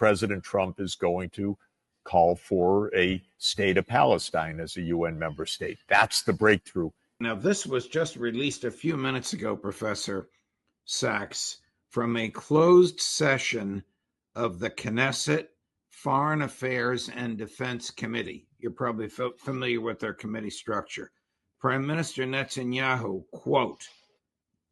President Trump is going to call for a state of Palestine as a UN member state. That's the breakthrough. Now, this was just released a few minutes ago, Professor Sachs, from a closed session of the Knesset Foreign Affairs and Defense Committee. You're probably familiar with their committee structure. Prime Minister Netanyahu, quote,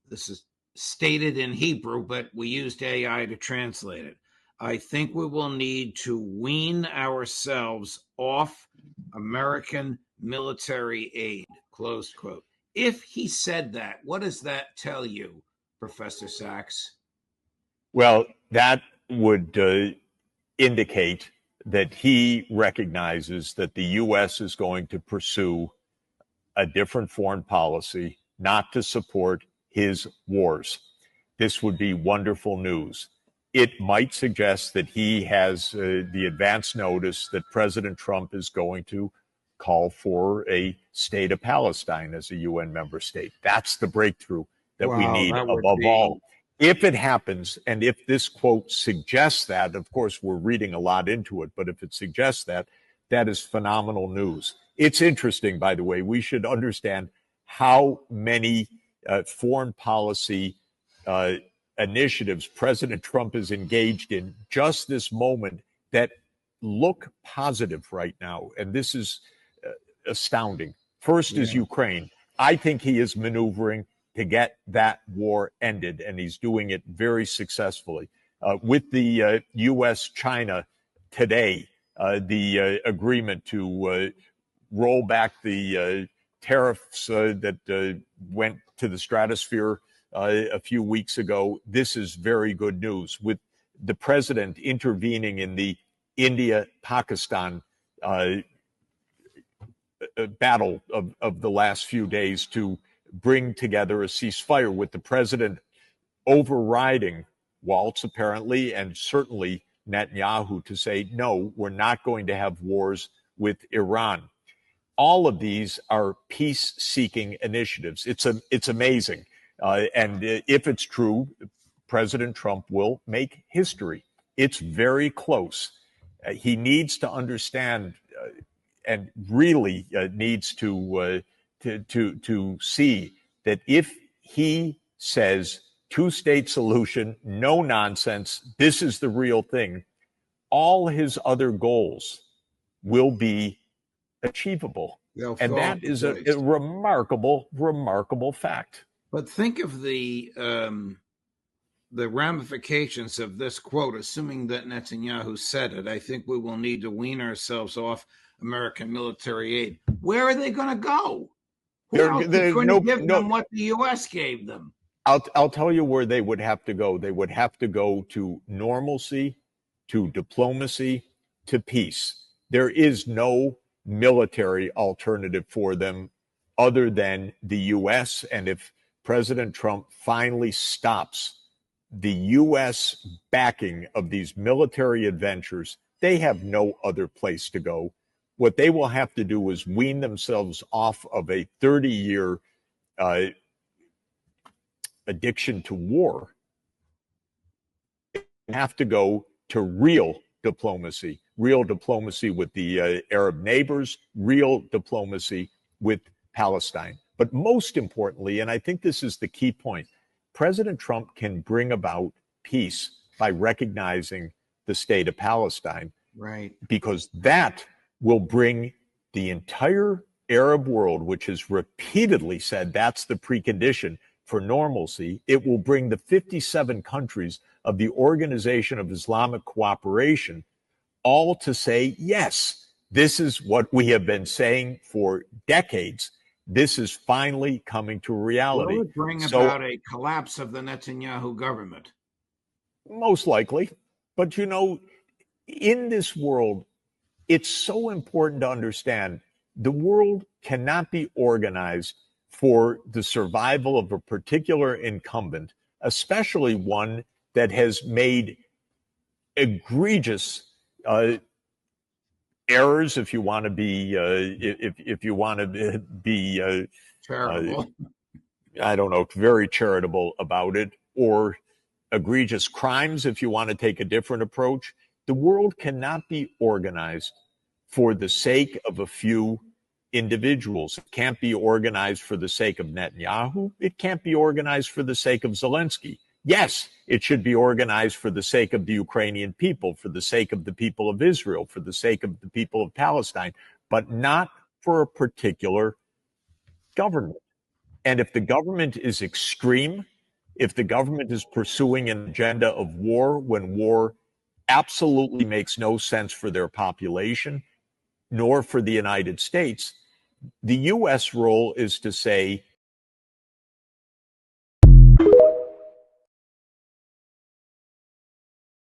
this is stated in Hebrew, but we used AI to translate it. I think we will need to wean ourselves off American military aid, close quote. If he said that, what does that tell you, Professor Sachs? Well, that would indicate that he recognizes that the U.S. is going to pursue a different foreign policy, not to support his wars. This would be wonderful news. It might suggest that he has the advance notice that President Trump is going to call for a state of Palestine as a UN member state. That's the breakthrough that we need above all. If it happens, and if this quote suggests that, of course, we're reading a lot into it, but if it suggests that, that is phenomenal news. It's interesting, by the way, we should understand how many foreign policy initiatives President Trump is engaged in just this moment that look positive right now. And this is astounding. First is Ukraine. I think he is maneuvering to get that war ended, and he's doing it very successfully. With the U.S.-China today, the agreement to roll back the tariffs that went to the stratosphere a few weeks ago, this is very good news. With the president intervening in the India-Pakistan battle of the last few days to bring together a ceasefire, with the president overriding Waltz, apparently, and certainly Netanyahu to say, no, we're not going to have wars with Iran. All of these are peace-seeking initiatives. It's amazing. And if it's true, President Trump will make history. It's very close. He needs to understand and really needs to see that if he says two-state solution, no nonsense, this is the real thing, all his other goals will be achievable. And that is a remarkable, remarkable fact. But think of the ramifications of this quote, assuming that Netanyahu said it. I think we will need to wean ourselves off American military aid. Where are they going to go? Who else is going to give them what the U.S. gave them? I'll tell you where they would have to go. They would have to go to normalcy, to diplomacy, to peace. There is no military alternative for them other than the U.S. And if President Trump finally stops the U.S. backing of these military adventures, they have no other place to go. What they will have to do is wean themselves off of a 30-year addiction to war. They have to go to real diplomacy with the Arab neighbors, real diplomacy with Palestine. But most importantly, and I think this is the key point, President Trump can bring about peace by recognizing the state of Palestine. Right. Because that will bring the entire Arab world, which has repeatedly said that's the precondition for normalcy. It will bring the 57 countries of the Organization of Islamic Cooperation all to say, yes, this is what we have been saying for decades. This is finally coming to reality. Will it bring about a collapse of the Netanyahu government? Most likely. But, you know, in this world, it's so important to understand the world cannot be organized for the survival of a particular incumbent, especially one that has made egregious errors, if you want to be, if you want to be, charitable. I don't know, very charitable about it, or egregious crimes, if you want to take a different approach. The world cannot be organized for the sake of a few individuals. It can't be organized for the sake of Netanyahu. It can't be organized for the sake of Zelensky. Yes, it should be organized for the sake of the Ukrainian people, for the sake of the people of Israel, for the sake of the people of Palestine, but not for a particular government. And if the government is extreme, if the government is pursuing an agenda of war when war absolutely makes no sense for their population, nor for the United States, the U.S. role is to say,